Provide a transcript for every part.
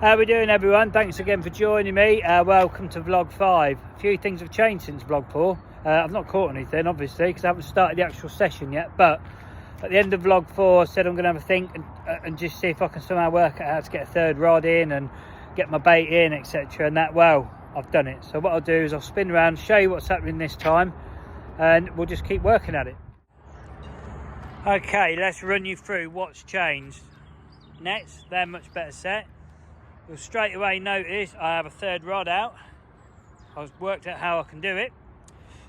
How we doing, everyone? Thanks again for joining me. Welcome to vlog 5. A few things have changed since vlog 4. I've not caught anything, obviously, because I haven't started the actual session yet, but at the end of vlog 4 I said I'm going to have a think and just see if I can somehow work out how to get a third rod in and get my bait in, etc. And that, well, I've done it. So what I'll do is I'll spin around, show you what's happening this time, and we'll just keep working at it. Okay, let's run you through what's changed. Nets, they're much better set. You'll straight away notice I have a third rod out. I've worked out how I can do it.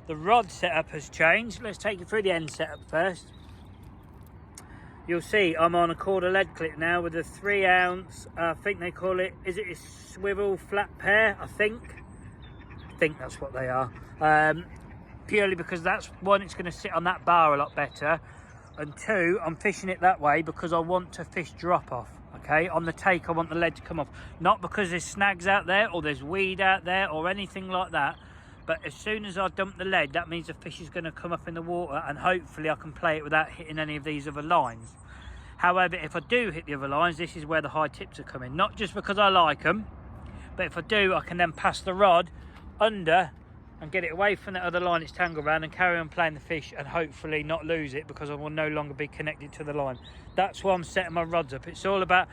The rod setup has changed. Let's take you through the end setup first. You'll see I'm on a KORDA lead clip now with a 3 ounce, I think they call it, is it a swivel flat pair? I think that's what they are. Purely because that's one, it's going to sit on that bar a lot better. And 2, I'm fishing it that way because I want to fish drop off. Okay, on the take I want the lead to come off, not because there's snags out there or there's weed out there or anything like that, but as soon as I dump the lead, that means the fish is going to come up in the water and hopefully I can play it without hitting any of these other lines. However, if I do hit the other lines, this is where the high tips are coming, not just because I like them, but if I do, I can then pass the rod under and get it away from the other line it's tangled around and carry on playing the fish and hopefully not lose it because I will no longer be connected to the line. That's why I'm setting my rods up. It's all about,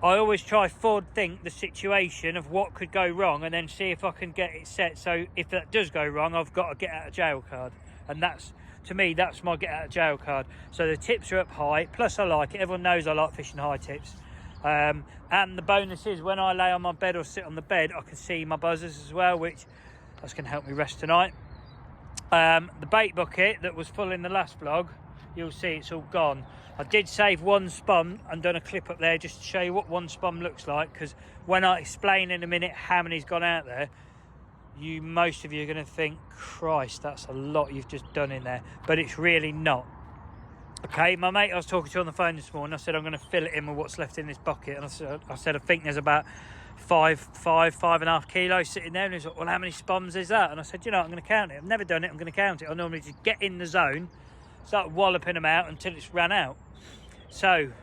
I always try forward think the situation of what could go wrong and then see if I can get it set. So if that does go wrong, I've got a get out of jail card. And that's, to me, that's my get out of jail card. So the tips are up high, plus I like it. Everyone knows I like fishing high tips. And the bonus is when I lay on my bed or sit on the bed, I can see my buzzers as well, which that's going to help me rest tonight. The bait bucket that was full in the last vlog, you'll see it's all gone. I did save one spum and done a clip up there just to show you what one spum looks like, because when I explain in a minute how many's gone out there, most of you are going to think, Christ, that's a lot you've just done in there, but it's really not. Okay, my mate I was talking to on the phone this morning, I said I'm going to fill it in with what's left in this bucket, and I said I think there's about 5.5 kilos sitting there, and he's like, well, how many spums is that? And I said, you know, I'm going to count it. I've never done it, I'm going to count it. I normally just get in the zone, start walloping them out until it's ran out. So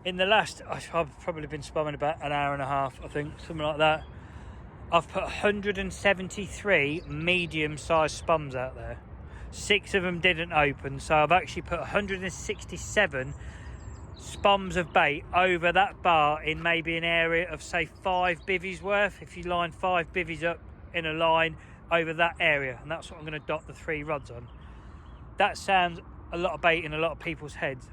in the last, I've probably been spumming about an hour and a half, I think, something like that. I've put 173 medium-sized spums out there. 6 of them didn't open, so I've actually put 167 spums of bait over that bar in maybe an area of, say, 5 bivvies worth. If you line 5 bivvies up in a line over that area, and that's what I'm going to dot the 3 rods on. That sounds a lot of bait in a lot of people's heads,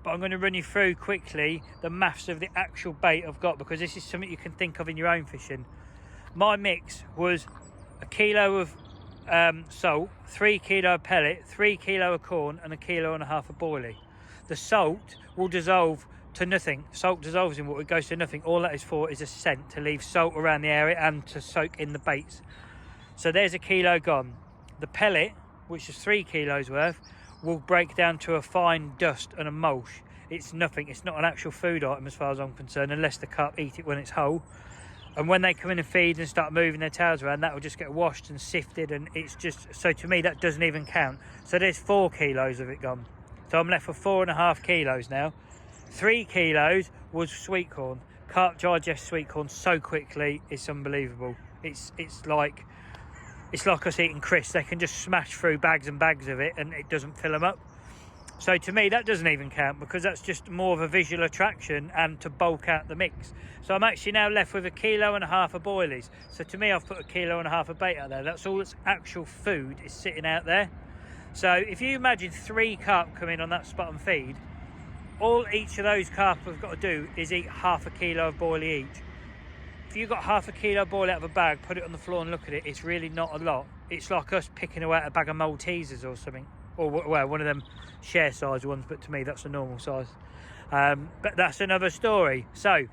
but I'm going to run you through quickly the maths of the actual bait I've got, because this is something you can think of in your own fishing. My mix was 1 kilo of salt, 3 kilo of pellet, 3 kilo of corn, and 1.5 kilos of boilie. The salt will dissolve to nothing. Salt dissolves in water, it goes to nothing. All that is for is a scent, to leave salt around the area and to soak in the baits. So there's 1 kilo gone. The pellet, which is 3 kilos worth, will break down to a fine dust and a mulch. It's nothing, it's not an actual food item as far as I'm concerned, unless the carp eat it when it's whole. And when they come in and feed and start moving their tails around, that will just get washed and sifted, and it's just, so to me that doesn't even count. So there's 4 kilos of it gone. So I'm left with 4.5 kilos now. 3 kilos was sweet corn. Carp digest sweet corn so quickly, it's unbelievable. It's like us eating crisps. They can just smash through bags and bags of it and it doesn't fill them up. So to me that doesn't even count, because that's just more of a visual attraction and to bulk out the mix. So I'm actually now left with 1.5 kilos of boilies. So to me I've put 1.5 kilos of bait out there. That's all that's actual food is sitting out there. So if you imagine 3 carp come in on that spot and feed, all each of those carp have got to do is eat 0.5 kilo of boilie each. If you've got 0.5 kilo of boilie out of a bag, put it on the floor and look at it, it's really not a lot. It's like us picking away a bag of Maltesers or something, or well, one of them share size ones, but to me that's a normal size. But that's another story. So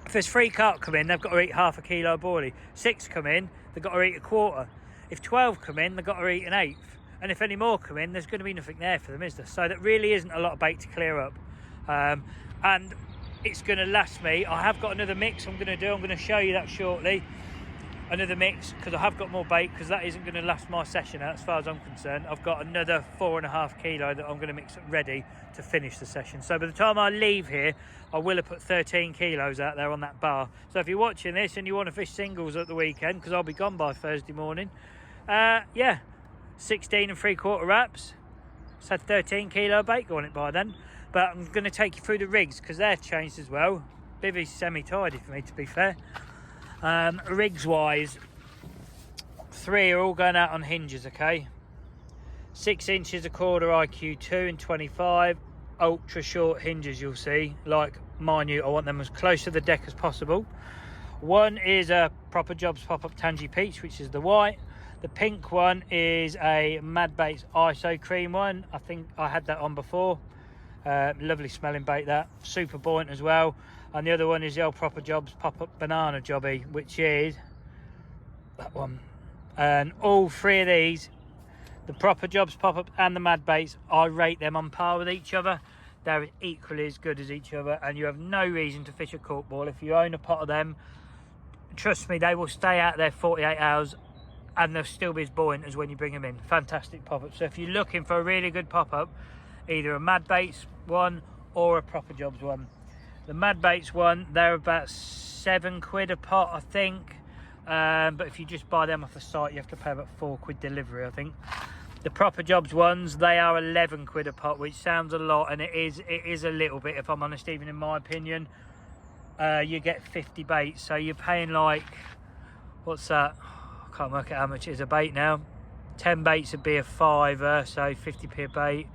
if there's 3 carp come in, they've got to eat 0.5 kilo of boilie. 6 come in, they've got to eat 1/4. If 12 come in, they've got to eat 1/8. And if any more come in, there's going to be nothing there for them, is there? So that really isn't a lot of bait to clear up. And it's going to last me. I have got another mix I'm going to do. I'm going to show you that shortly. another mix, because I have got more bait, because that isn't going to last my session out as far as I'm concerned. I've got another 4.5 kilo that I'm going to mix ready to finish the session. So by the time I leave here, I will have put 13 kilos out there on that bar. So if you're watching this and you want to fish singles at the weekend, because I'll be gone by Thursday morning, yeah, 16 3/4 wraps. It's had 13 kilo bait going it by then. But I'm going to take you through the rigs, because they've changed as well. Bivvy's semi-tidy for me, to be fair. Rigs wise, 3 are all going out on hinges, okay? 6 inches of KORDA IQ2 and 25 ultra short hinges, you'll see, like minute. I want them as close to the deck as possible. One is a Proper Jobs pop-up Tangy Peach, which is the white. The pink one is a Mad Baits ISO cream one. I think I had that on before. Lovely smelling bait, that. Super buoyant as well. And the other one is the old Proper Jobs pop-up banana jobby, which is that one. And all 3 of these, the Proper Jobs pop-up and the Mad Baits, I rate them on par with each other. They're equally as good as each other, and you have no reason to fish a cork ball. If you own a pot of them, trust me, they will stay out there 48 hours and they'll still be as buoyant as when you bring them in. Fantastic pop-up. So if you're looking for a really good pop-up, either a Mad Baits one or a Proper Jobs one. The Mad Baits one, they're about £7 a pot, I think. But if you just buy them off the site, you have to pay about £4 delivery, I think. The Proper Jobs ones, they are £11 a pot, which sounds a lot, and it is a little bit, if I'm honest, even in my opinion. You get 50 baits, so you're paying like, what's that? I can't work out how much it is a bait now. 10 baits would be a £5, so 50p a bait.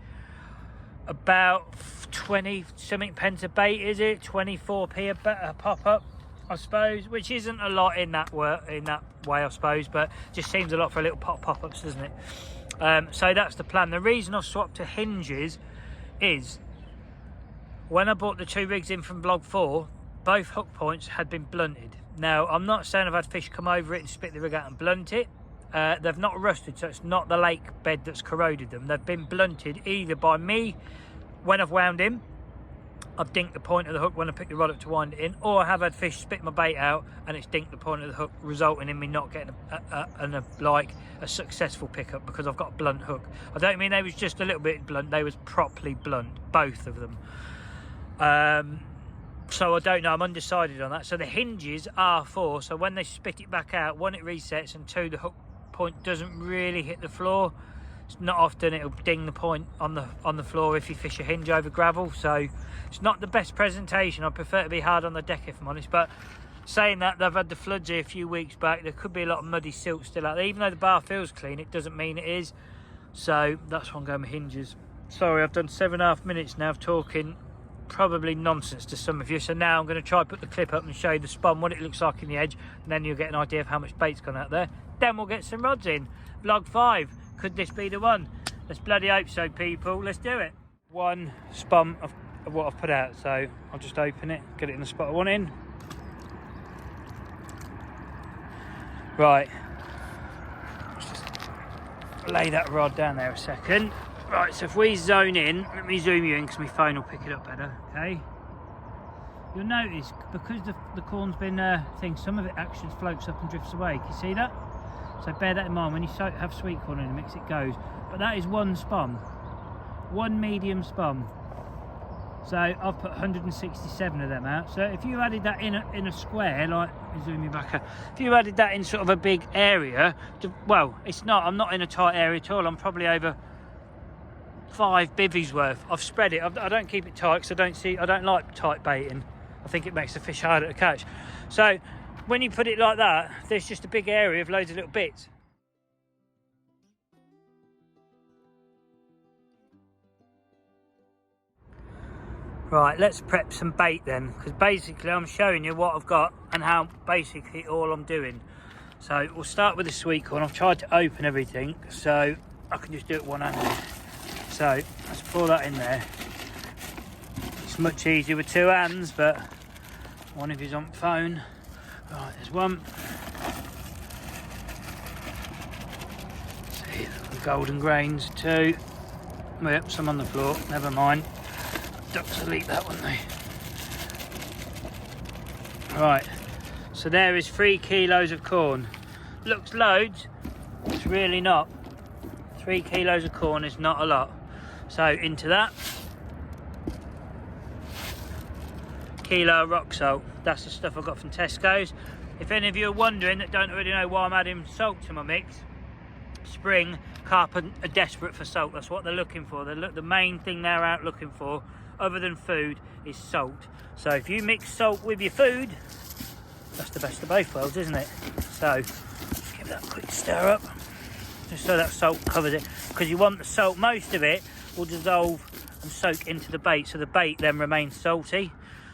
About 20 something pence a bait, is it? 24p a pop-up, I suppose, which isn't a lot in that way, I suppose, but just seems a lot for a little pop-ups, doesn't it? So that's the plan. The reason I swapped to hinges is when I bought the 2 rigs in from Blog 4, both hook points had been blunted. Now, I'm not saying I've had fish come over it and spit the rig out and blunt it. They've not rusted, so it's not the lake bed that's corroded them. They've been blunted either by me when I've wound in, I've dinked the point of the hook when I pick the rod up to wind it in, or I have had fish spit my bait out and it's dinked the point of the hook, resulting in me not getting a successful pickup because I've got a blunt hook. I don't mean they was just a little bit blunt, they was properly blunt, both of them. So I don't know, I'm undecided on that. So the hinges are 4, so when they spit it back out, 1, it resets, and 2, the hook point doesn't really hit the floor. It's not often it'll ding the point on the floor if you fish a hinge over gravel, so it's not the best presentation. I prefer to be hard on the deck, if I'm honest. But saying that, they've had the floods here a few weeks back. There could be a lot of muddy silt still out there. Even though the bar feels clean, it doesn't mean it is. So that's why I'm going with hinges. Sorry, I've done 7.5 minutes now of talking probably nonsense to some of you. So now I'm going to try and put the clip up and show you the spawn, what it looks like in the edge, and then you'll get an idea of how much bait's gone out there. Then we'll get some rods in. Vlog 5. Could this be the one? Let's bloody hope so, people. Let's do it. 1 spum of what I've put out, so I'll just open it, get it in the spot I want in. Right, let's just lay that rod down there a second. Right, so if we zone in, let me zoom you in because my phone will pick it up better, okay? You'll notice, because the corn's been some of it actually floats up and drifts away. Can you see that? So bear that in mind. When you have sweet corn in the mix, it goes. But that is 1 spum, 1 medium spum. So I've put 167 of them out. So if you added that in a square, like, zoom you back up. If you added that in sort of a big area, well, it's not. I'm not in a tight area at all. I'm probably over 5 bivvies worth. I've spread it. I don't keep it tight because I don't like tight baiting. I think it makes the fish harder to catch. So when you put it like that, there's just a big area of loads of little bits. Right, let's prep some bait then, because basically I'm showing you what I've got and how basically all I'm doing. So we'll start with the sweet corn. I've tried to open everything so I can just do it one-handed. So let's pour that in there. It's much easier with 2 hands, but one of you's on phone. Right, there's one. See, the golden grains, 2. Yep, some on the floor, never mind. Ducks will eat that, won't they? Right, so there is 3 kilos of corn. looks loads, it's really not. 3 kilos of corn is not a lot. So into that, kilo of rock salt. That's the stuff I got from Tesco's. If any of you are wondering that don't already know why I'm adding salt to my mix, spring carp are desperate for salt. That's what they're looking for. The main thing they're out looking for, other than food, is salt. So if you mix salt with your food, that's the best of both worlds, isn't it? So just give that a quick stir up, just so that salt covers it, because you want the salt, most of it will dissolve and soak into the bait, so the bait then remains salty.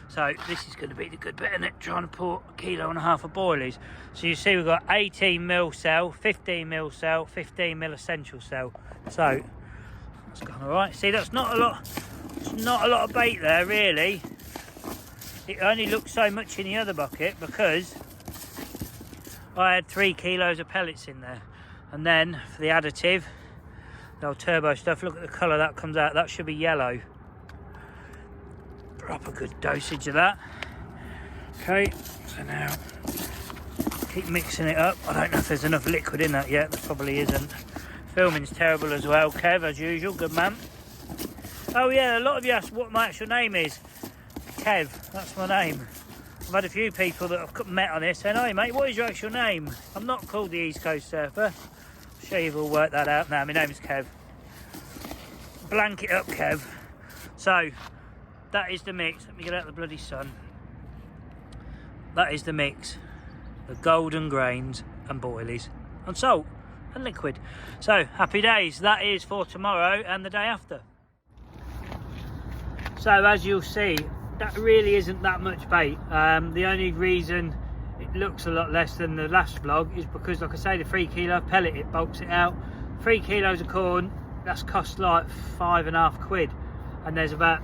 So this is going to be the good bit, isn't it? Trying to pour 1.5 kilos of boilies. So you see we've got 18 mil cell, 15 mil cell, 15 mil essential cell. So that's gone all right. See, that's not a lot. It's not a lot of bait there, really. It only looks so much in the other bucket because I had 3 kilos of pellets in there. And then for the additive, the old turbo stuff, look at the colour that comes out. That should be yellow. Proper good dosage of that. Okay, so now keep mixing it up. I don't know if there's enough liquid in that yet. There probably isn't. Filming's terrible as well, Kev, as usual. Good man. Oh yeah, a lot of you asked what my actual name is. Kev, that's my name. I've had a few people that I've met on this saying, "Hey mate, what is your actual name?" I'm not called the East Coast Surfer. I'm sure you've all worked that out now. My name is Kev. Blank it up, Kev. So that is the mix. Let me get out the bloody sun. That is the mix. The golden grains and boilies and salt and liquid. So happy days. That is for tomorrow and the day after. So as you'll see, that really isn't that much bait. The only reason it looks a lot less than the last vlog is because, like I say, the 3 kilo pellet, it bulks it out. 3 kilos of corn, that's cost like 5.5 quid. And there's about,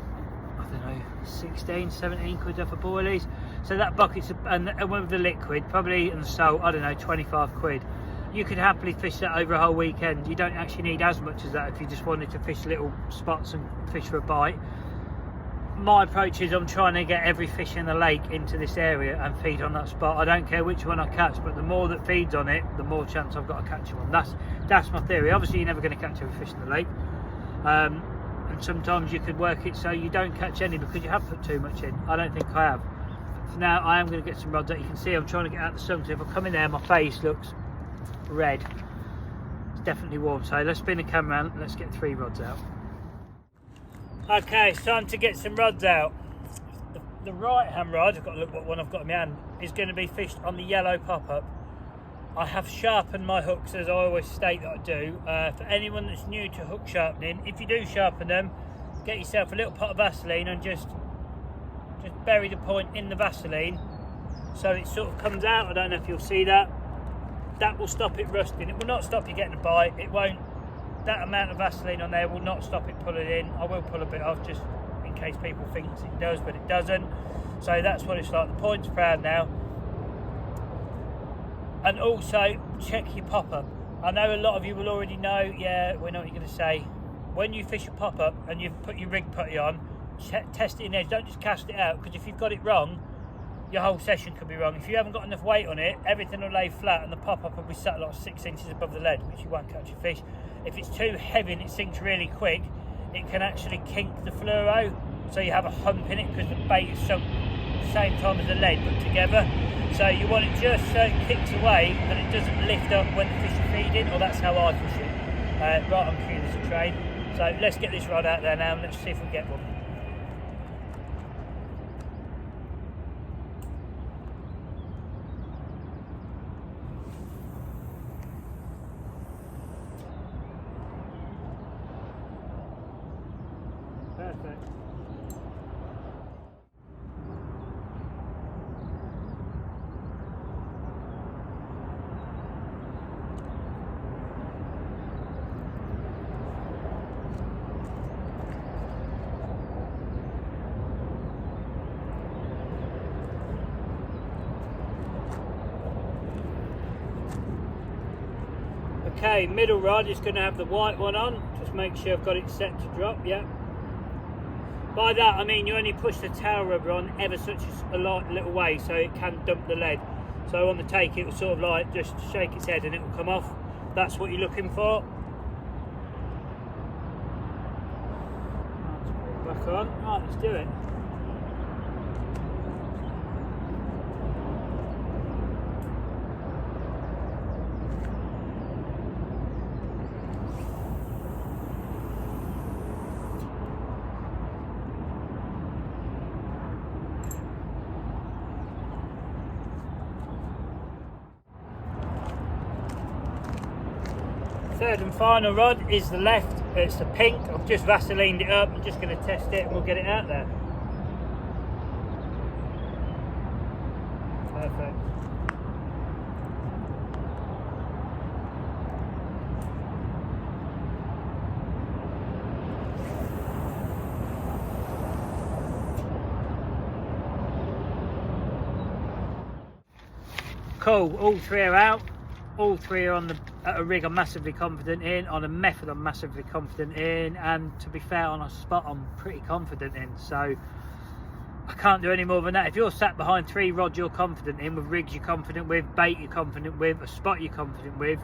I don't know, 16, 17 quid off of boilies. So that bucket's, and with the liquid, probably, and the salt, I don't know, 25 quid. You could happily fish that over a whole weekend. You don't actually need as much as that if you just wanted to fish little spots and fish for a bite. My approach is I'm trying to get every fish in the lake into this area and feed on that spot. I don't care which one I catch, but the more that feeds on it, the more chance I've got to catch one. That's my theory. Obviously you're never going to catch every fish in the lake, and sometimes you could work it so you don't catch any because you have put too much in. I don't think I have. So now I am going to get some rods out. You can see I'm trying to get out the sun, so if I come in there my face looks red. It's definitely warm, so let's spin the camera and let's get 3 rods out. Okay, it's time to get some rods out. The right hand rod, I've got to look what one I've got in my hand, is going to be fished on the yellow pop-up. I have sharpened my hooks, as I always state that I do. For anyone that's new to hook sharpening, if you do sharpen them, get yourself a little pot of Vaseline and just bury the point in the Vaseline so it sort of comes out. I don't know if you'll see that. That will stop it rusting. It will not stop you getting a bite. It won't. That amount of Vaseline on there will not stop it pulling in. I will pull a bit off just in case people think it does, but it doesn't. So that's what it's like. The point's proud now. And also check your pop-up. I know a lot of you will already know, yeah, we know what you're going to say. When you fish a pop-up and you've put your rig putty on, test it in edge. Don't just cast it out, because if you've got it wrong, your whole session could be wrong. If you haven't got enough weight on it, everything will lay flat and the pop-up will be sat like 6 inches above the lead, which you won't catch a fish. If it's too heavy and it sinks really quick, it can actually kink the fluoro, so you have a hump in it because the bait is sunk at the same time as the lead put together. So you want it just so it kicks away and it doesn't lift up when the fish are feeding, or that's how I fish it. Right on cue, there's a train. So let's get this rod out there now and let's see if we get one. Perfect. Okay, middle rod is going to have the white one on. Just make sure I've got it set to drop, yeah. By that I mean you only push the tail rubber on ever such a little way so it can dump the lead. So on the take it will sort of like just shake its head and it will come off. That's what you're looking for. Let's put it back on. Right, let's do it. Third and final rod is the left. It's the pink. I've just Vaselined it up. I'm just going to test it and we'll get it out there. Perfect. Cool. All three are out. All three are on at a rig I'm massively confident in, on a method I'm massively confident in, and to be fair, on a spot I'm pretty confident in. So I can't do any more than that. If you're sat behind three rods you're confident in, with rigs you're confident with, bait you're confident with, a spot you're confident with,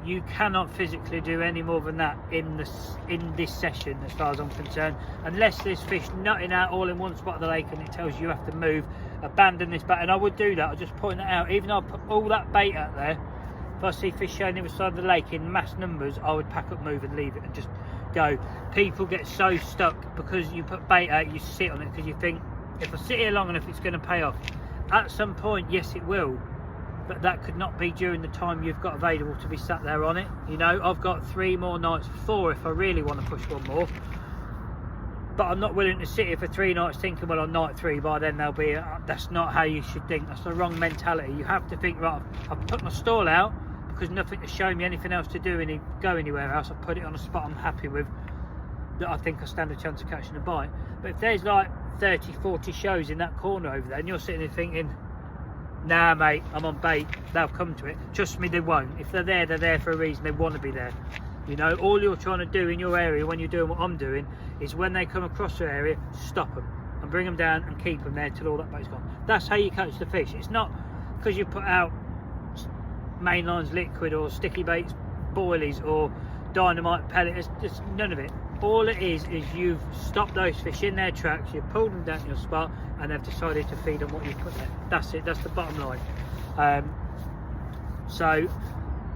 you cannot physically do any more than that in this session, as far as I'm concerned, unless there's fish nutting out all in one spot of the lake and it tells you have to move, abandon this bait. And I would do that. I'll just point that out. Even though I put all that bait out there, if I see fish showing the other side of the lake in mass numbers, I would pack up, move and leave it and just go. People get so stuck because you put bait out, you sit on it because you think, if I sit here long enough it's going to pay off. At some point, yes it will, but that could not be during the time you've got available to be sat there on it. You know, I've got 3 more nights, 4 if I really want to push one more, but I'm not willing to sit here for 3 nights thinking, well, on night 3 by then there'll be that's not how you should think. That's the wrong mentality. You have to think, right, I've put my stall out because nothing to show me anything else to do and go anywhere else. I put it on a spot I'm happy with, that I think I stand a chance of catching a bite. But if there's like 30, 40 shows in that corner over there and you're sitting there thinking, nah mate, I'm on bait, they'll come to it. Trust me, they won't. If they're there for a reason. They want to be there. You know, all you're trying to do in your area when you're doing what I'm doing is when they come across your area, stop them and bring them down and keep them there till all that bait's gone. That's how you catch the fish. It's not because you put out Mainline's liquid or sticky baits, boilies or dynamite pellet. It's just none of it. All it is you've stopped those fish in their tracks, you've pulled them down to your spot and they've decided to feed on what you've put there. That's it. That's the bottom line. So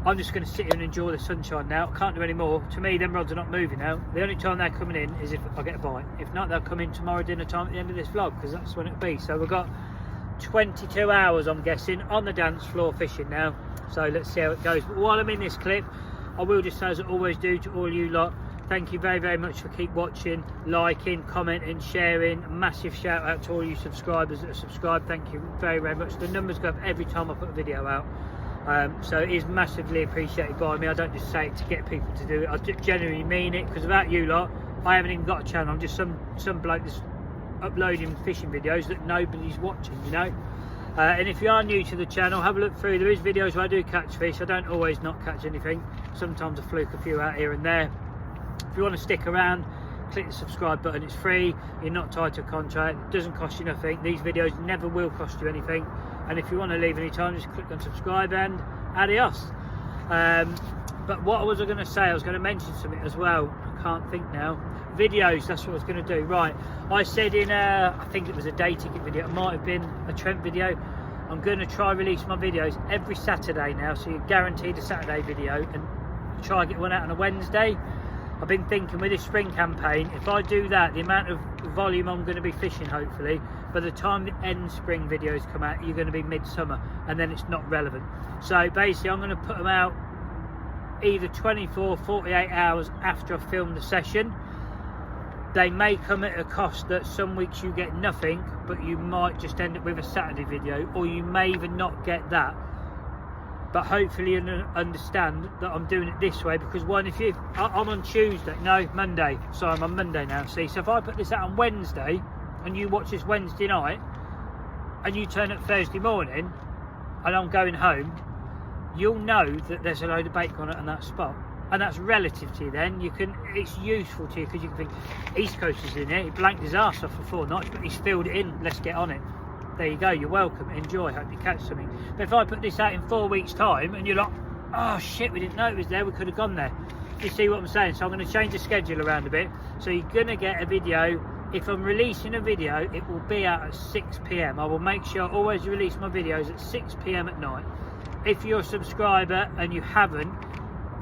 I'm just going to sit here and enjoy the sunshine now. I can't do any more. To me, them rods are not moving now. The only time they're coming in is if I get a bite. If not, they'll come in tomorrow dinner time at the end of this vlog, because that's when it'll be. So we've got 22 hours, I'm guessing, on the dance floor fishing now. So let's see how it goes. But while I'm in this clip, I will just say, as I always do to all you lot, thank you very, very much for keep watching, liking, commenting, sharing. A massive shout out to all you subscribers that are subscribed. Thank you very, very much. The numbers go up every time I put a video out. So it is massively appreciated by me. I don't just say it to get people to do it. I genuinely mean it, because without you lot, I haven't even got a channel. I'm just some bloke that's uploading fishing videos that nobody's watching, you know. And if you are new to the channel, have a look through. There is videos where I do catch fish. I don't always not catch anything. Sometimes I fluke a few out here and there. If you want to stick around, click the subscribe button. It's free. You're not tied to a contract. It doesn't cost you nothing. These videos never will cost you anything. And if you want to leave any time, just click on subscribe and adios. But what was I going to say? I was going to mention something as well. I can't think now. Videos, that's what I was going to do. Right, I said in I think it was a day ticket video, it might have been a Trent video, I'm going to try release my videos every Saturday now, so you're guaranteed a Saturday video, and try and get one out on a Wednesday. I've been thinking with this spring campaign, if I do that, the amount of volume I'm going to be fishing, hopefully, by the time the end spring videos come out, you're going to be midsummer, and then it's not relevant. So basically I'm going to put them out either 24, 48 hours after I've filmed the session. They may come at a cost that some weeks you get nothing, but you might just end up with a Saturday video, or you may even not get that. But hopefully you understand that I'm doing it this way, because one, if you, I'm on Tuesday, no, Monday, sorry, I'm on Monday now, see, so if I put this out on Wednesday, and you watch this Wednesday night, and you turn up Thursday morning, and I'm going home, you'll know that there's a load of bait on it on that spot. And that's relative to you then. You can, it's useful to you, because you can think, East Coast is in here, he blanked his arse off for 4 nights, but he's filled it in, let's get on it. there you go, you're welcome, enjoy, hope you catch something. But if I put this out in 4 weeks time and you're like, oh shit, we didn't know it was there, we could have gone there. You see what I'm saying? So I'm going to change the schedule around a bit. So you're going to get a video. If I'm releasing a video, it will be out at 6 PM. I will make sure I always release my videos at 6 PM at night. If you're a subscriber and you haven't,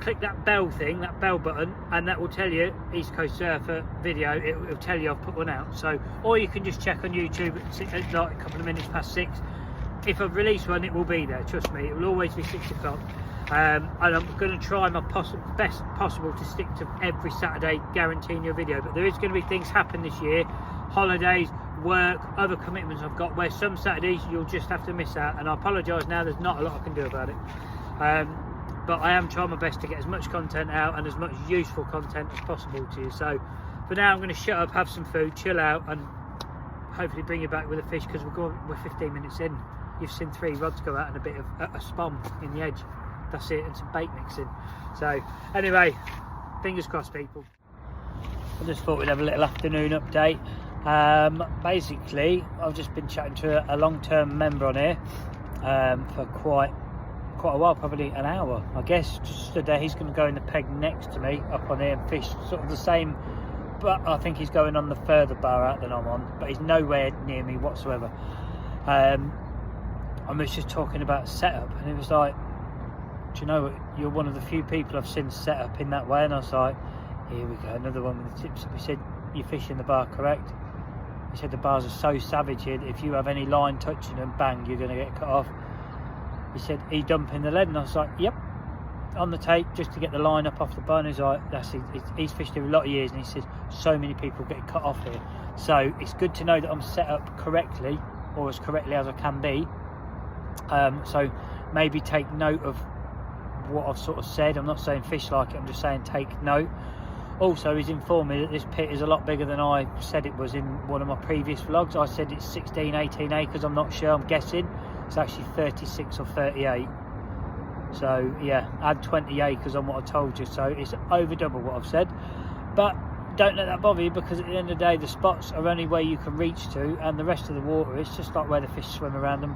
click that bell thing, that bell button, and that will tell you East Coast Surfer video. It will tell you I've put one out. So, or you can just check on YouTube at like a couple of minutes past 6. If I've released one, it will be there, trust me. It will always be 6 o'clock. And I'm going to try my best possible to stick to every Saturday, guaranteeing you a video. But there is going to be things happen this year, holidays, work, other commitments I've got, where some Saturdays you'll just have to miss out. And I apologise now, there's not a lot I can do about it. But I am trying my best to get as much content out and as much useful content as possible to you. So for now, I'm going to shut up, have some food, chill out, and hopefully bring you back with a fish, because we're 15 minutes in. You've seen 3 rods go out and a bit of a spawn in the edge. That's it, and some bait mixing. So anyway, fingers crossed, people. I just thought we'd have a little afternoon update. Basically, I've just been chatting to a long-term member on here for quite a while, probably an hour, I guess. Just stood there. He's going to go in the peg next to me up on here and fish sort of the same, but I think he's going on the further bar out than I'm on, but he's nowhere near me whatsoever. I was just talking about setup, and it was like, do you know what, you're one of the few people I've seen set up in that way. And I was like, here we go, another one with the tips up. He said, you're fishing the bar correct. He said the bars are so savage here that if you have any line touching them, bang, you're going to get cut off. He said, are you dumping the lead? And I was like, yep, on the tape, just to get the line up off the bar. And he's like, he's fished here a lot of years, and he said so many people get cut off here. So it's good to know that I'm set up correctly, or as correctly as I can be. So maybe take note of what I've sort of said. I'm not saying fish like it, I'm just saying take note. Also, he's informed me that this pit is a lot bigger than I said it was in one of my previous vlogs. I said it's 16-18 acres, I'm not sure, I'm guessing it's actually 36 or 38. So yeah, add 20 acres on what I told you, so it's over double what I've said. But don't let that bother you, because at the end of the day, the spots are only where you can reach to, and the rest of the water is just like where the fish swim around them.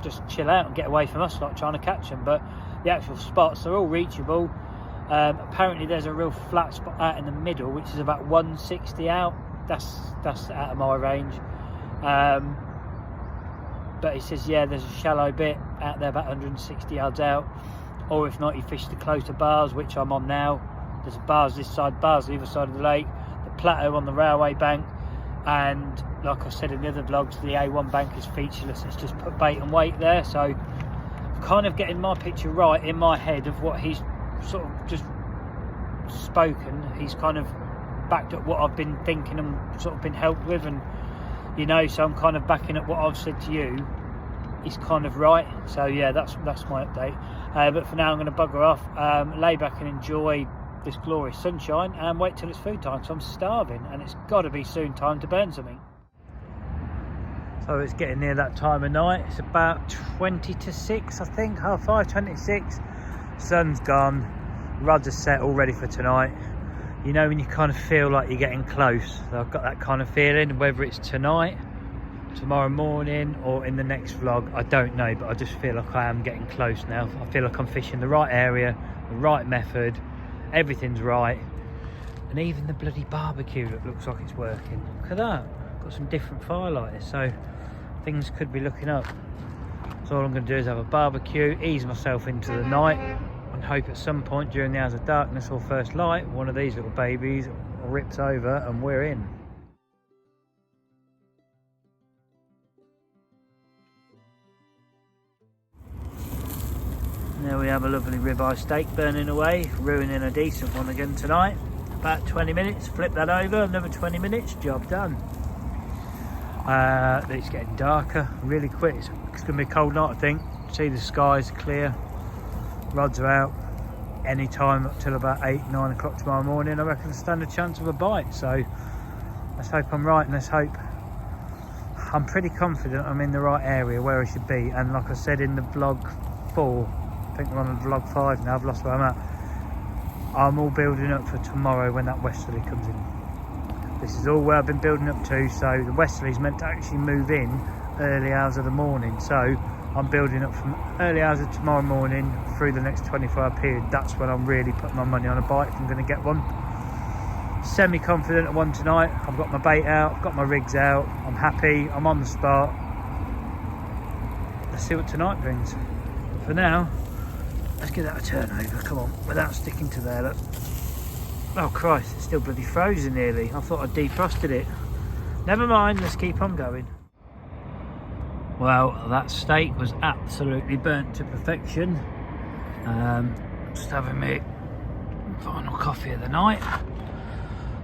Just chill out and get away from us, not trying to catch them. But the actual spots are all reachable. Apparently there's a real flat spot out in the middle, which is about 160 out. That's out of my range. But he says, yeah, there's a shallow bit out there about 160 yards out. Or if not, you fish the closer bars, which I'm on now. There's bars this side, bars the other side of the lake, the plateau on the railway bank, and like I said in the other vlogs, the A1 bank is featureless. It's just put bait and weight there. So I'm kind of getting my picture right in my head of what he's sort of just spoken. He's kind of backed up what I've been thinking and sort of been helped with, and you know, so I'm kind of backing up what I've said to you. He's kind of right. So yeah, that's my update. But for now, I'm going to bugger off, lay back and enjoy this glorious sunshine, and wait till it's food time. So I'm starving, and it's got to be soon time to burn something. So it's getting near that time of night. It's about 20 to 6, I think, 5:30, 26. Sun's gone, rods are set, all ready for tonight. You know when you kind of feel like you're getting close. I've got that kind of feeling, whether it's tonight, tomorrow morning, or in the next vlog, I don't know, but I just feel like I am getting close now. I feel like I'm fishing the right area, the right method, everything's right, and even the bloody barbecue looks like it's working. Look at that, got some different firelighters, so things could be looking up. So all I'm going to do is have a barbecue, ease myself into the night, and hope at some point during the hours of darkness or first light, one of these little babies rips over and we're in. There we have a lovely ribeye steak burning away, ruining a decent one again tonight. About 20 minutes, flip that over, another 20 minutes, job done. It's getting darker really quick. It's going to be a cold night, I think. See, the sky's clear, rods are out. Any time up till about 8-9 o'clock tomorrow morning, I reckon I stand a chance of a bite. So let's hope I'm right, and let's hope. I'm pretty confident I'm in the right area where I should be, and like I said in the vlog 4, I think we're on vlog 5 now, I've lost where I'm at. I'm all building up for tomorrow when that westerly comes in. This is all where I've been building up to. So the westerly's meant to actually move in early hours of the morning, so I'm building up from early hours of tomorrow morning through the next 24-hour period. That's when I'm really putting my money on a bite if I'm going to get one. Semi-confident of one tonight. I've got my bait out, I've got my rigs out, I'm happy, I'm on the spot. Let's see what tonight brings. But for now, let's get that a turnover, come on, without sticking to there, look. Oh Christ, it's still bloody frozen nearly. I thought I'd defrosted it. Never mind, let's keep on going. Well, that steak was absolutely burnt to perfection. Just having my final coffee of the night,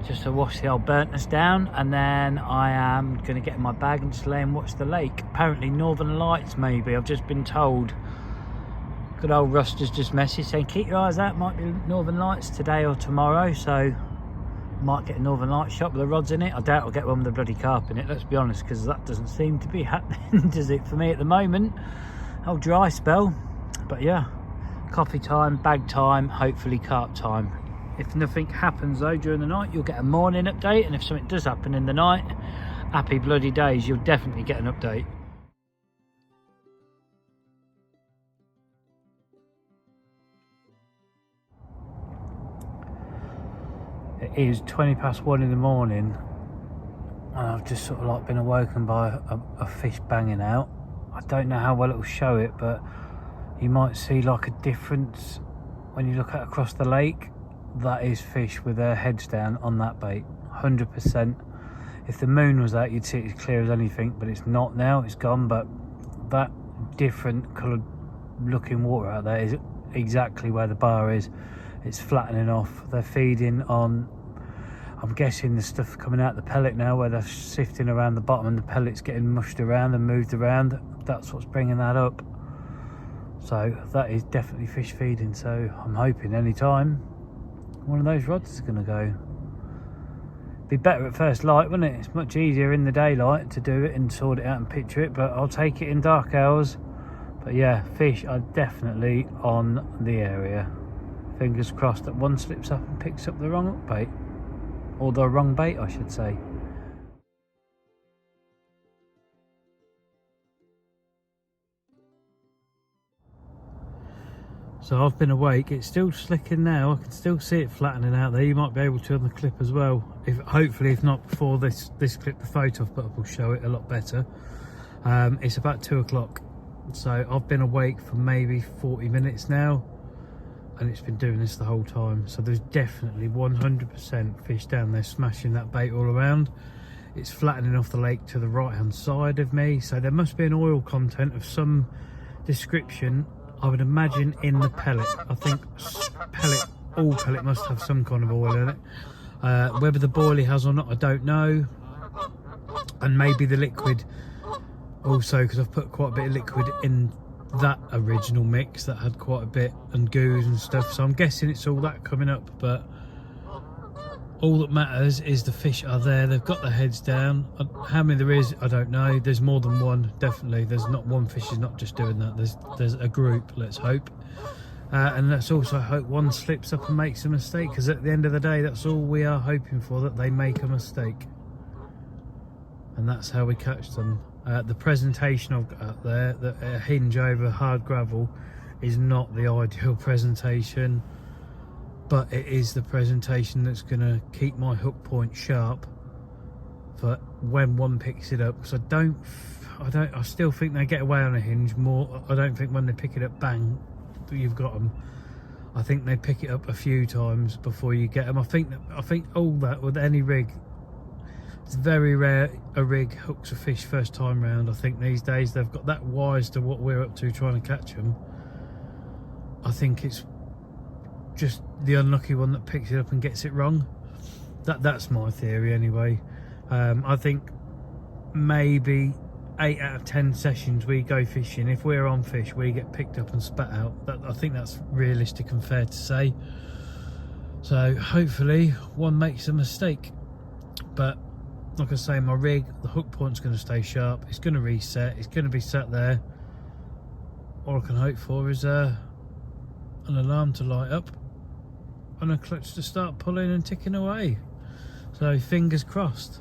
just to wash the old burntness down, and then I am going to get in my bag and just lay and watch the lake. Apparently Northern Lights, maybe, I've just been told. Good old Ruster's just messaged saying keep your eyes out, might be Northern Lights today or tomorrow, so might get a Northern Lights shot with the rods in it. I doubt I'll get one with the bloody carp in it, let's be honest, because that doesn't seem to be happening, does it, for me at the moment? Oh, dry spell. But yeah, coffee time, bag time, hopefully carp time. If nothing happens though during the night, you'll get a morning update, and if something does happen in the night, happy bloody days, you'll definitely get an update. It is 1:20 in the morning, and I've just sort of like been awoken by a fish banging out. I don't know how well it will show it, but you might see like a difference when you look at across the lake. That is fish with their heads down on that bait, 100%. If the moon was out, you'd see it as clear as anything, but it's not now, it's gone. But that different coloured looking water out there is exactly where the bar is. It's flattening off. They're feeding on, I'm guessing, the stuff coming out the pellet now, where they're sifting around the bottom and the pellet's getting mushed around and moved around. That's what's bringing that up. So that is definitely fish feeding. So I'm hoping any time one of those rods is going to go. Be better at first light, wouldn't it? It's much easier in the daylight to do it and sort it out and picture it, but I'll take it in dark hours. But yeah, fish are definitely on the area. Fingers crossed that one slips up and picks up the wrong bait, or the wrong bait I should say. So I've been awake, it's still slicking now, I can still see it flattening out there. You might be able to on the clip as well. Hopefully, if not before this clip, the photo I've put up will show it a lot better. It's about 2 o'clock, so I've been awake for maybe 40 minutes now, and it's been doing this the whole time. So there's definitely 100% fish down there smashing that bait all around. It's flattening off the lake to the right hand side of me, so there must be an oil content of some description, I would imagine, in the pellet. I think all pellet must have some kind of oil in it. Whether the boilie has or not, I don't know. And maybe the liquid also, because I've put quite a bit of liquid in that original mix that had quite a bit, and goos and stuff, so I'm guessing it's all that coming up. But all that matters is the fish are there, they've got their heads down. How many there is, I don't know. There's more than one, definitely. There's not one fish is not just doing that. There's a group, let's hope. And let's also hope one slips up and makes a mistake, because at the end of the day, that's all we are hoping for, that they make a mistake. And that's how we catch them. The presentation I've got out there, the hinge over hard gravel, is not the ideal presentation, but it is the presentation that's going to keep my hook point sharp for when one picks it up. Because I still think they get away on a hinge more. I don't think when they pick it up, bang, you've got them. I think they pick it up a few times before you get them. I think all that with any rig, it's very rare a rig hooks a fish first time round. I think these days they've got that wise to what we're up to trying to catch them. I think it's just the unlucky one that picks it up and gets it wrong. That's my theory anyway. I think maybe 8 out of 10 sessions we go fishing, if we're on fish, we get picked up and spat out. I think that's realistic and fair to say. So hopefully one makes a mistake. But like I say, my rig, the hook point's going to stay sharp. It's going to reset. It's going to be sat there. All I can hope for is an alarm to light up and a clutch to start pulling and ticking away. So fingers crossed.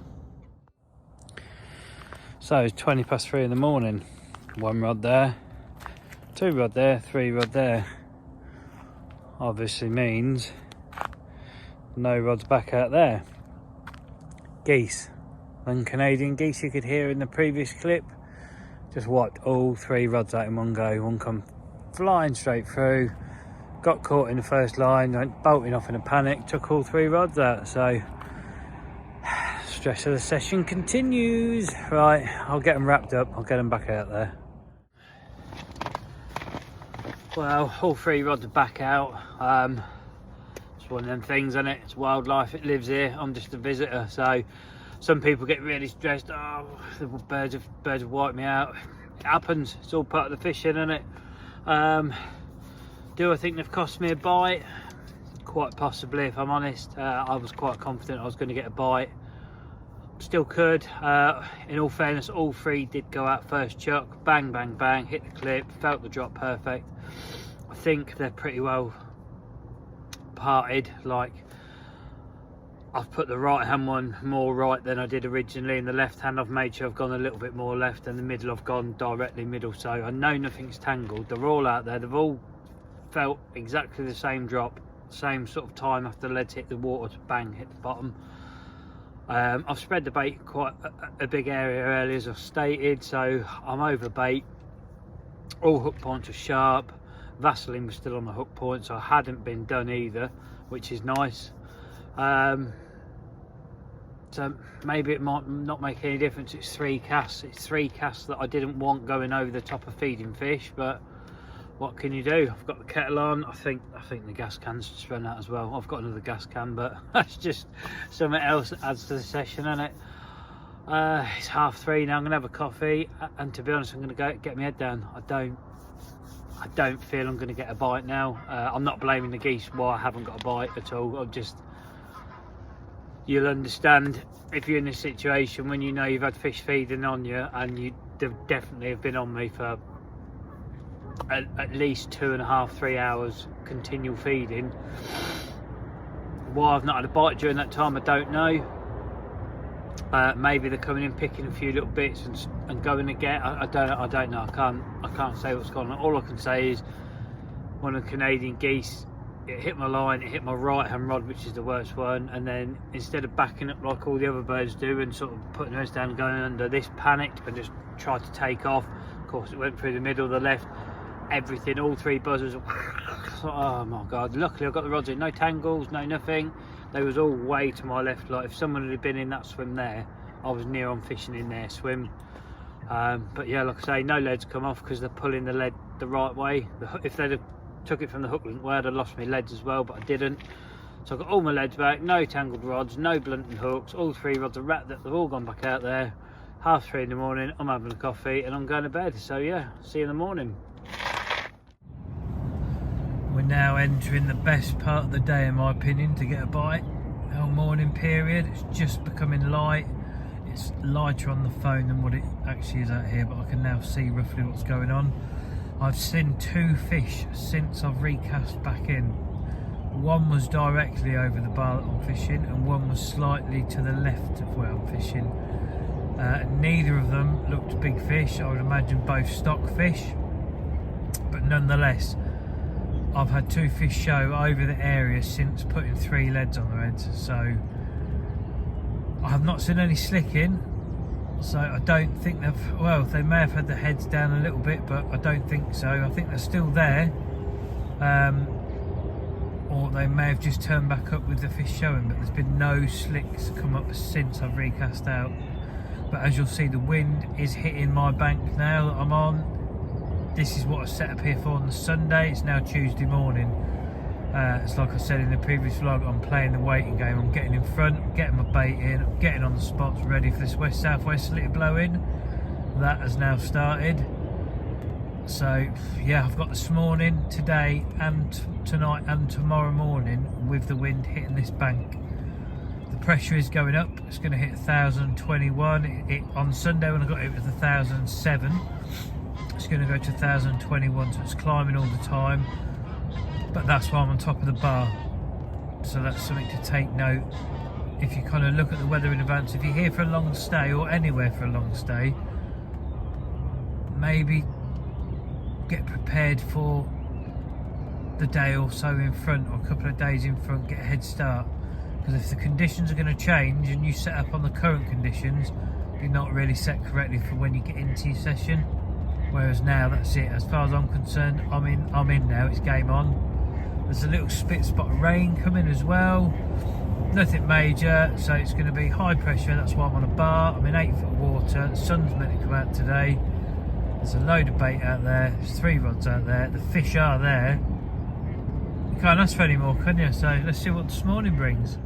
So it's 20 past 3 in the morning. 1 rod there, 2 rod there, 3 rod there. Obviously means no rods back out there. Geese, and Canadian geese you could hear in the previous clip, just wiped all 3 rods out in one go. One come flying straight through, got caught in the first line, went bolting off in a panic, took all 3 rods out. So stress of the session continues. Right, I'll get them wrapped up, I'll get them back out there. Well, all 3 rods are back out. It's one of them things, isn't it? It's wildlife, it lives here. I'm just a visitor. So some people get really stressed. Oh, the birds have wiped me out. It happens, it's all part of the fishing, isn't it? Do I think they've cost me a bite? Quite possibly, if I'm honest. I was quite confident I was going to get a bite. Still could. In all fairness, all 3 did go out first chuck. Bang, bang, bang, hit the clip, felt the drop perfect. I think they're pretty well parted. Like, I've put the right hand one more right than I did originally, and the left hand I've made sure I've gone a little bit more left, and the middle I've gone directly middle. So I know nothing's tangled. They're all out there. They've all felt exactly the same drop, same sort of time after the leads hit the water to bang hit the bottom. I've spread the bait quite a big area earlier, as I've stated, so I'm over bait. All hook points are sharp. Vaseline was still on the hook point, so I hadn't been done either, which is nice. So maybe it might not make any difference. It's 3 casts. It's 3 casts that I didn't want going over the top of feeding fish, but what can you do? I've got the kettle on. I think the gas can's just run out as well. I've got another gas can, but that's just something else that adds to the session, isn't it? It's 3:30 now. I'm gonna have a coffee, and to be honest, I'm gonna go get my head down. I don't feel I'm gonna get a bite now. I'm not blaming the geese why I haven't got a bite at all. I'm just, you'll understand if you're in this situation when you know you've had fish feeding on you, and you definitely have been on me for at least 2.5–3 hours continual feeding. Why I've not had a bite during that time, I don't know. Maybe they're coming in picking a few little bits and going to get. I don't know. I can't say what's going on. All I can say is one of the Canadian geese, it hit my line, it hit my right hand rod, which is the worst one, and then instead of backing up like all the other birds do and sort of putting their heads down and going under, this panicked and just tried to take off. Of course, it went through the middle, the left, everything, all 3 buzzers. Oh my god, luckily I got the rods in, no tangles, no nothing. They was all way to my left. Like, if someone had been in that swim there, I was near on fishing in their swim. But yeah, like I say, no leads come off because they're pulling the lead the right way. If they'd have took it from the hook link way, I'd have lost my leads as well, but I didn't. So I got all my leads back, no tangled rods, no blunting hooks, all 3 rods are wrapped up, they've all gone back out there. 3:30 in the morning, I'm having a coffee and I'm going to bed. So yeah, see you in the morning. We're now entering the best part of the day, in my opinion, to get a bite. Our morning period, it's just becoming light. It's lighter on the phone than what it actually is out here, but I can now see roughly what's going on. I've seen 2 fish since I've recast back in. One was directly over the bar that I'm fishing, and one was slightly to the left of where I'm fishing. Neither of them looked big fish. I would imagine both stock fish, but nonetheless, I've had 2 fish show over the area since putting 3 leads on their heads. So I have not seen any slicking, so I don't think they've, well, they may have had the heads down a little bit, but I don't think so. I think they're still there, or they may have just turned back up with the fish showing, but there's been no slicks come up since I've recast out. But as you'll see, the wind is hitting my bank now that I'm on. This is what I set up here for on the Sunday. It's now Tuesday morning. It's like I said in the previous vlog, I'm playing the waiting game. I'm getting in front, getting my bait in, I'm getting on the spots, ready for this west-southwesterly to blow in. That has now started. So yeah, I've got this morning, today and tonight and tomorrow morning with the wind hitting this bank. The pressure is going up. It's going to hit 1,021. On Sunday when I got it, it was 1,007. It's going to go to 1,021, so it's climbing all the time, but that's why I'm on top of the bar. So that's something to take note. If you kind of look at the weather in advance, if you're here for a long stay or anywhere for a long stay, maybe get prepared for the day or so in front, or a couple of days in front, get a head start. Because if the conditions are going to change and you set up on the current conditions, you're not really set correctly for when you get into your session. Whereas now, that's it. As far as I'm concerned, I'm in now. It's game on. There's a little spit spot of rain coming as well. Nothing major, so it's going to be high pressure. That's why I'm on a bar. I'm in 8 foot of water. The sun's meant to come out today. There's a load of bait out there. There's 3 rods out there. The fish are there. You can't ask for any more, can you? So let's see what this morning brings.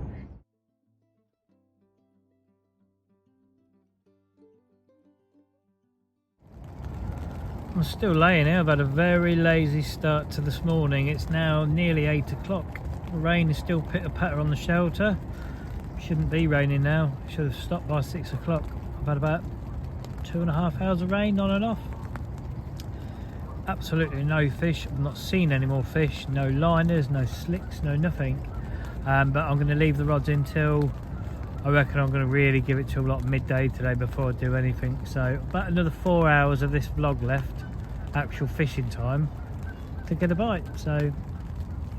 I'm still laying here. I've had a very lazy start to this morning. It's now nearly 8 o'clock. The rain is still pitter-patter on the shelter. Shouldn't be raining now. Should have stopped by 6 o'clock. I've had about 2.5 hours of rain on and off. Absolutely no fish. I've not seen any more fish. No liners, no slicks, no nothing. But I'm going to leave the rods in till, I reckon I'm going to really give it till like midday today before I do anything. So about another 4 hours of this vlog left, actual fishing time, to get a bite. So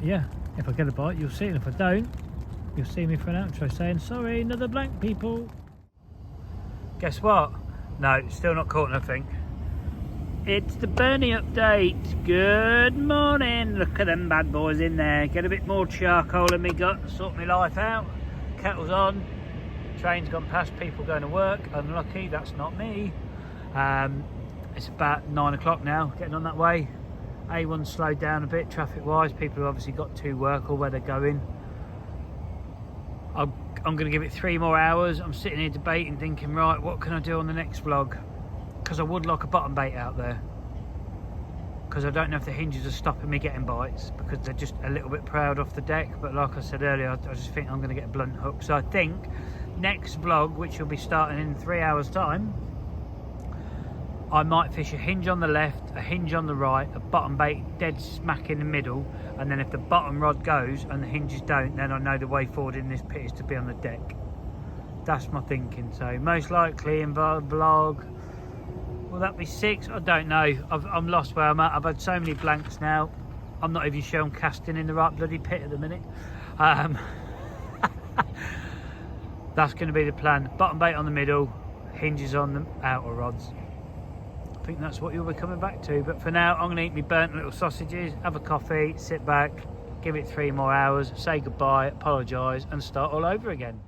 yeah, if I get a bite you'll see it, and if I don't, you'll see me for an outro saying sorry, another blank, people. Guess what? No, still not caught nothing. It's the Bernie update. Good morning. Look at them bad boys in there. Get a bit more charcoal in me gut, sort my life out. Kettle's on. Train's gone past, people going to work. Unlucky, that's not me. It's about 9 o'clock now, getting on that way. A1 slowed down a bit traffic wise. People have obviously got to work or where they're going. I'm going to give it 3 more hours. I'm sitting here debating, thinking, right, what can I do on the next vlog? Because I would like a bottom bait out there. Because I don't know if the hinges are stopping me getting bites, because they're just a little bit proud off the deck. But like I said earlier, I just think I'm going to get a blunt hook. So I think next vlog, which will be starting in 3 hours time, I might fish a hinge on the left, a hinge on the right, a bottom bait dead smack in the middle, and then if the bottom rod goes and the hinges don't, then I know the way forward in this pit is to be on the deck. That's my thinking. So most likely in the vlog, will that be 6? I don't know. I'm lost where I'm at. I've had so many blanks now. I'm not even sure I'm casting in the right bloody pit at the minute. That's going to be the plan. Bottom bait on the middle, hinges on the outer rods. I think that's what you'll be coming back to. But for now, I'm going to eat my burnt little sausages, have a coffee, sit back, give it 3 more hours, say goodbye, apologise, and start all over again.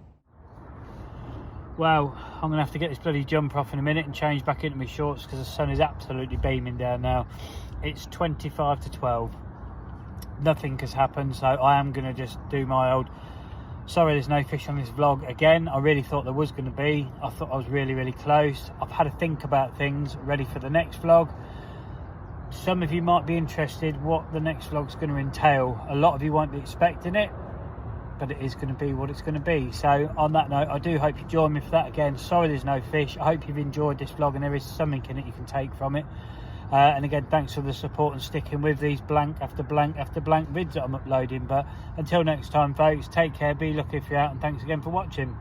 Well, I'm going to have to get this bloody jumper off in a minute and change back into my shorts because the sun is absolutely beaming down now. It's 25 to 12. Nothing has happened, so I am going to just do my old... Sorry there's no fish on this vlog again. I really thought there was going to be. I thought I was really close. I've had to think about things, ready for the next vlog. Some of you might be interested what the next vlog's going to entail. A lot of you won't be expecting it, but it is going to be what it's going to be. So on that note, I do hope you join me for that again. Sorry there's no fish. I hope you've enjoyed this vlog and there is something in it you can take from it. And again, thanks for the support and sticking with these blank after blank after blank vids that I'm uploading. But until next time, folks, take care, be lucky if you're out, and thanks again for watching.